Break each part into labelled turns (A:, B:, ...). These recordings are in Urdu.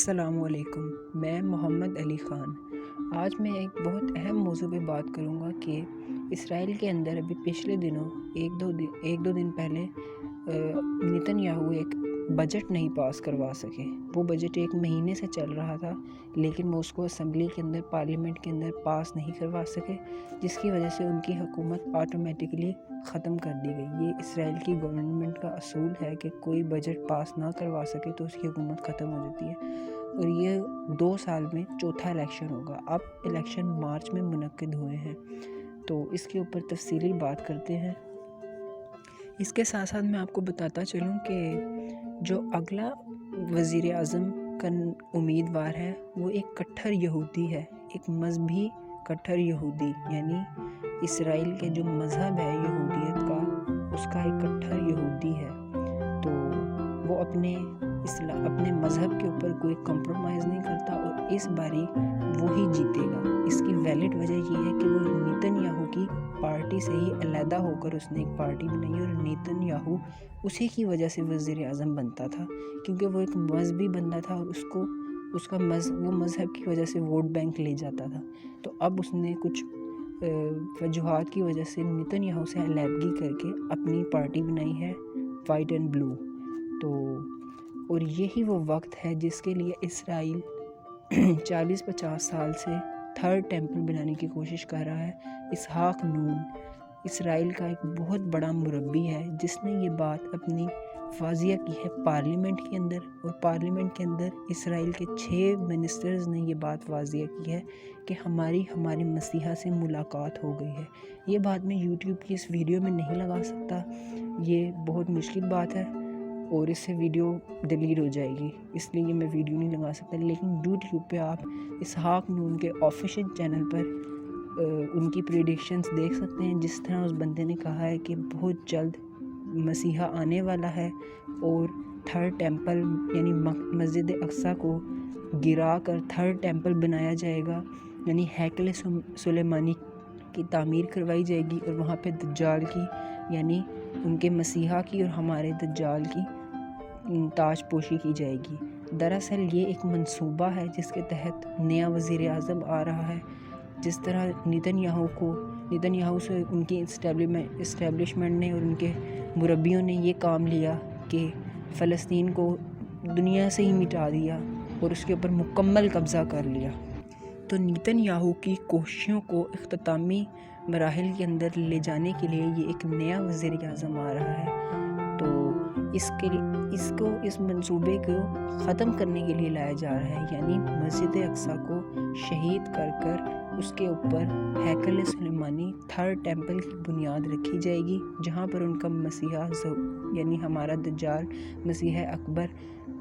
A: السلام علیکم، میں محمد علی خان۔ آج میں ایک بہت اہم موضوع پہ بات کروں گا کہ اسرائیل کے اندر ابھی پچھلے دنوں ایک دو دن پہلے نیتن یاہو ایک بجٹ نہیں پاس کروا سکے۔ وہ بجٹ ایک مہینے سے چل رہا تھا لیکن وہ اس کو اسمبلی کے اندر پارلیمنٹ کے اندر پاس نہیں کروا سکے، جس کی وجہ سے ان کی حکومت آٹومیٹکلی ختم کر دی گئی۔ یہ اسرائیل کی گورنمنٹ کا اصول ہے کہ کوئی بجٹ پاس نہ کروا سکے تو اس کی حکومت ختم ہو جاتی ہے، اور یہ 2 سال میں چوتھا الیکشن ہوگا۔ اب الیکشن مارچ میں منعقد ہوئے ہیں، تو اس کے اوپر تفصیلی بات کرتے ہیں۔ اس کے ساتھ ساتھ میں آپ کو بتاتا چلوں کہ جو اگلا وزیر اعظم کا امیدوار ہے وہ ایک کٹھر یہودی ہے، ایک مذہبی کٹھر یہودی، یعنی اسرائیل کے جو مذہب ہے یہودیت کا، اس کا ایک کٹھر یہودی ہے۔ تو وہ اپنے مذہب کے اوپر کوئی کمپرومائز نہیں کرتا، اور اس باری وہی جیتے گا۔ اس کی ویلڈ وجہ یہ ہے کہ وہ نیتن یاہو کی پارٹی سے ہی علیحدہ ہو کر اس نے ایک پارٹی بنائی، اور نیتن یاہو اسی کی وجہ سے وزیر اعظم بنتا تھا، کیونکہ وہ ایک مذہبی بندہ تھا اور وہ مذہب کی وجہ سے ووٹ بینک لے جاتا تھا۔ تو اب اس نے کچھ وجوہات کی وجہ سے نیتن یاہو سے علیحدگی کر کے اپنی پارٹی بنائی ہے، وائٹ اینڈ بلو۔ اور یہی وہ وقت ہے جس کے لیے اسرائیل 40-50 سال سے تھرڈ ٹیمپل بنانے کی کوشش کر رہا ہے۔ اسحاق نون اسرائیل کا ایک بہت بڑا مربی ہے، جس نے یہ بات اپنی واضح کی ہے پارلیمنٹ کے اندر، اور پارلیمنٹ کے اندر اسرائیل کے 6 منسٹرز نے یہ بات واضح کی ہے کہ ہمارے مسیحا سے ملاقات ہو گئی ہے۔ یہ بات میں یوٹیوب کی اس ویڈیو میں نہیں لگا سکتا، یہ بہت مشکل بات ہے اور اس سے ویڈیو ڈیلیٹ ہو جائے گی، اس لیے میں ویڈیو نہیں لگا سکتا۔ لیکن یوٹیوب پہ آپ اسحاق نون کے آفیشیل چینل پر ان کی پریڈکشنز دیکھ سکتے ہیں، جس طرح اس بندے نے کہا ہے کہ بہت جلد مسیحا آنے والا ہے، اور تھرڈ ٹیمپل یعنی مسجد اقصی کو گرا کر تھرڈ ٹیمپل بنایا جائے گا، یعنی ہیکل سلیمانی کی تعمیر کروائی جائے گی، اور وہاں پہ دجال کی، یعنی ان کے مسیحا کی اور ہمارے دجال کی تاج پوشی کی جائے گی۔ دراصل یہ ایک منصوبہ ہے جس کے تحت نیا وزیر اعظم آ رہا ہے۔ جس طرح نیتن یاہو سے ان کی اسٹیبلشمنٹ نے اور ان کے مربیوں نے یہ کام لیا کہ فلسطین کو دنیا سے ہی مٹا دیا اور اس کے اوپر مکمل قبضہ کر لیا، تو نیتن یاہو کی کوششوں کو اختتامی مراحل کے اندر لے جانے کے لیے یہ ایک نیا وزیر اعظم آ رہا ہے۔ تو اس منصوبے کو ختم کرنے کے لیے لایا جا رہا ہے، یعنی مسجد اقصی کو شہید کر اس کے اوپر ہیکل سلیمانی تھرڈ ٹیمپل کی بنیاد رکھی جائے گی، جہاں پر ان کا مسیحا یعنی ہمارا دجال مسیح اکبر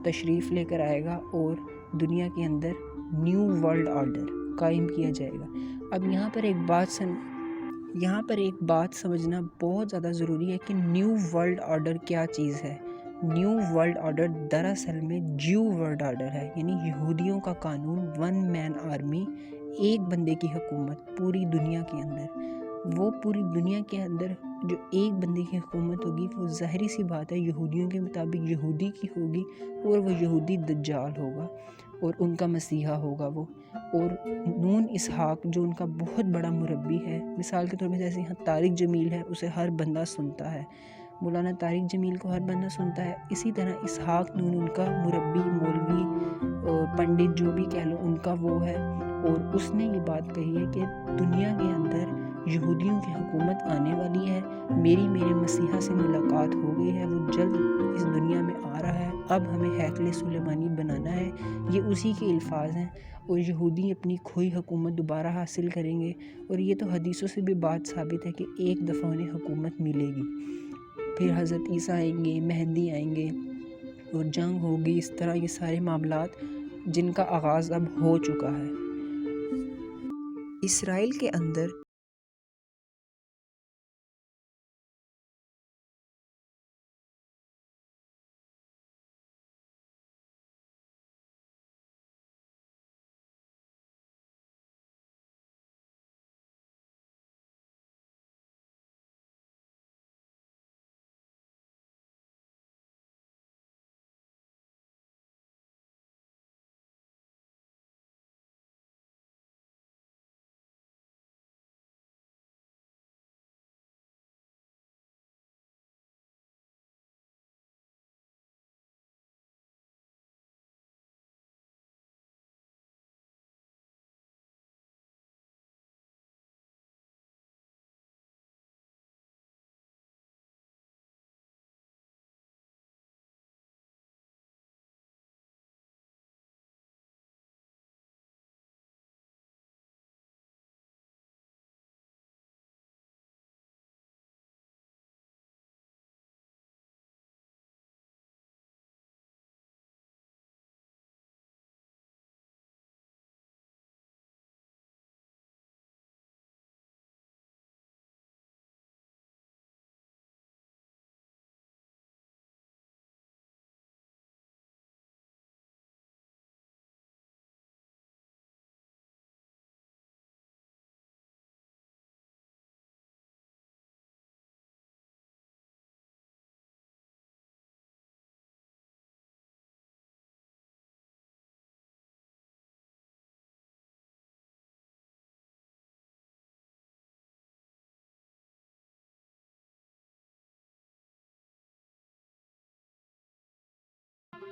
A: تشریف لے کر آئے گا، اور دنیا کے اندر نیو ورلڈ آرڈر قائم کیا جائے گا۔ اب یہاں پر ایک بات سمجھنا بہت زیادہ ضروری ہے کہ نیو ورلڈ آرڈر کیا چیز ہے۔ نیو ورلڈ آرڈر دراصل میں جیو ورلڈ آرڈر ہے، یعنی یہودیوں کا قانون، ون مین آرمی، ایک بندے کی حکومت پوری دنیا کے اندر۔ وہ پوری دنیا کے اندر جو ایک بندے کی حکومت ہوگی، وہ ظاہری سی بات ہے یہودیوں کے مطابق یہودی کی ہوگی، اور وہ یہودی دجال ہوگا اور ان کا مسیحا ہوگا وہ۔ اور نون اسحاق جو ان کا بہت بڑا مربی ہے، مثال کے طور پر جیسے یہاں طارق جمیل ہے، اسے ہر بندہ سنتا ہے، مولانا طارق جمیل کو ہر بندہ سنتا ہے، اسی طرح اسحاق نون ان کا مربی، مولوی، پنڈت جو بھی کہہ لو، ان کا وہ ہے۔ اور اس نے یہ بات کہی ہے کہ دنیا کے اندر یہودیوں کی حکومت آنے والی ہے، میرے مسیحا سے ملاقات ہو گئی ہے، وہ جلد اس دنیا میں آ رہا ہے، اب ہمیں ہیکل سلیمانی بنانا ہے۔ یہ اسی کے الفاظ ہیں، اور یہودی اپنی کھوئی حکومت دوبارہ حاصل کریں گے، اور یہ تو حدیثوں سے بھی بات ثابت ہے کہ ایک دفعہ انہیں حکومت ملے گی، پھر حضرت عیسیٰ آئیں گے، مہدی آئیں گے، اور جنگ ہوگی۔ اس طرح یہ سارے معاملات جن کا آغاز اب ہو چکا ہے۔ اسرائیل کے اندر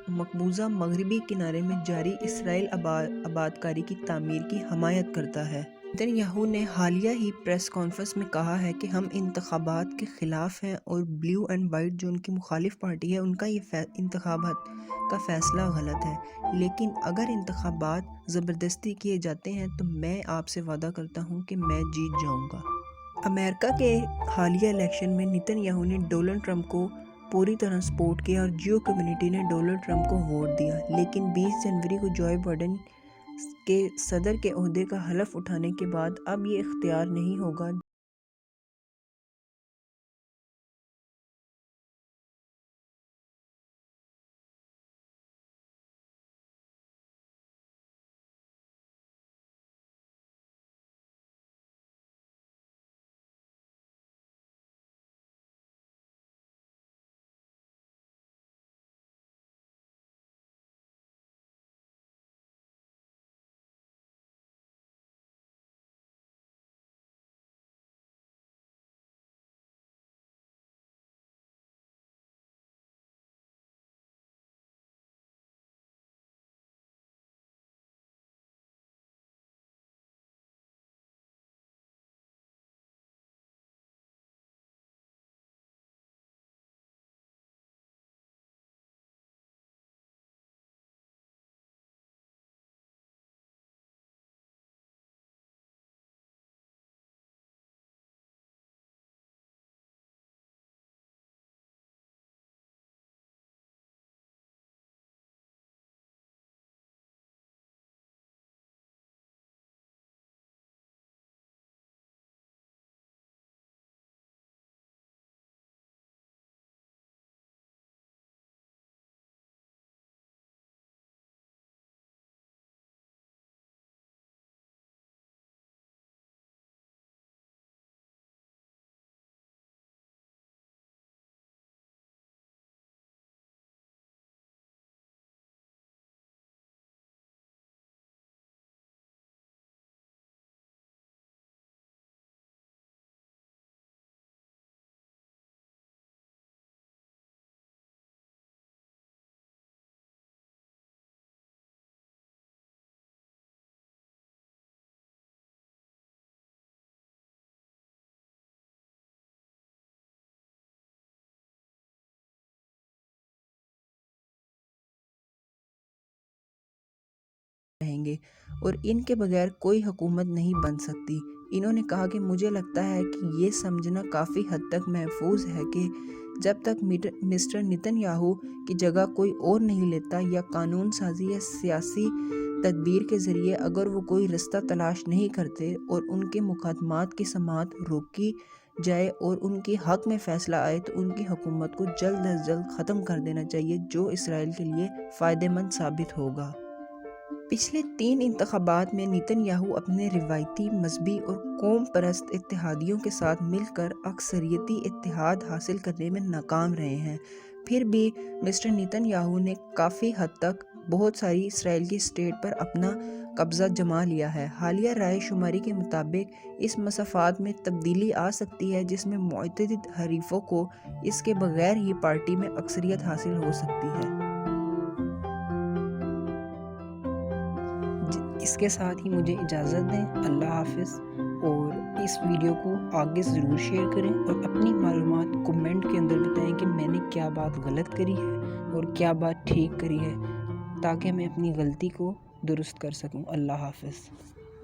A: مقبوضہ مغربی کنارے میں جاری اسرائیل آبادکاری کی تعمیر کی حمایت کرتا ہے۔ نتن یاہو نے حالیہ ہی پریس کانفرنس میں کہا ہے کہ ہم انتخابات کے خلاف ہیں اور بلیو اینڈ وائٹ جو ان کی مخالف پارٹی ہے ان کا یہ انتخابات کا فیصلہ غلط ہے، لیکن اگر انتخابات زبردستی کیے جاتے ہیں تو میں آپ سے وعدہ کرتا ہوں کہ میں جیت جاؤں گا۔ امریکہ کے حالیہ الیکشن میں نتن یاہو نے ڈونلڈ ٹرمپ کو پوری طرح سپورٹ کیا اور جیو کمیونٹی نے ڈونلڈ ٹرمپ کو ووٹ دیا، لیکن 20 جنوری کو جو بائیڈن کے صدر کے عہدے کا حلف اٹھانے کے بعد اب یہ اختیار نہیں ہوگا۔ رہیں گے اور ان کے بغیر کوئی حکومت نہیں بن سکتی۔ انہوں نے کہا کہ مجھے لگتا ہے کہ یہ سمجھنا کافی حد تک محفوظ ہے کہ جب تک مسٹر نتن یاہو کی جگہ کوئی اور نہیں لیتا یا قانون سازی یا سیاسی تدبیر کے ذریعے اگر وہ کوئی رستہ تلاش نہیں کرتے اور ان کے مقدمات کی سماعت روکی جائے اور ان کے حق میں فیصلہ آئے تو ان کی حکومت کو جلد از جلد ختم کر دینا چاہیے، جو اسرائیل کے لیے فائدہ مند ثابت ہوگا۔ پچھلے 3 انتخابات میں نتن یاہو اپنے روایتی مذہبی اور قوم پرست اتحادیوں کے ساتھ مل کر اکثریتی اتحاد حاصل کرنے میں ناکام رہے ہیں۔ پھر بھی مسٹر نتن یاہو نے کافی حد تک بہت ساری اسرائیل کی اسٹیٹ پر اپنا قبضہ جما لیا ہے۔ حالیہ رائے شماری کے مطابق اس مسافات میں تبدیلی آ سکتی ہے جس میں متعدد حریفوں کو اس کے بغیر ہی پارٹی میں اکثریت حاصل ہو سکتی ہے۔ اس کے ساتھ ہی مجھے اجازت دیں، اللہ حافظ، اور اس ویڈیو کو آگے ضرور شیئر کریں اور اپنی معلومات کمنٹ کے اندر بتائیں کہ میں نے کیا بات غلط کری ہے اور کیا بات ٹھیک کری ہے، تاکہ میں اپنی غلطی کو درست کر سکوں۔ اللہ حافظ۔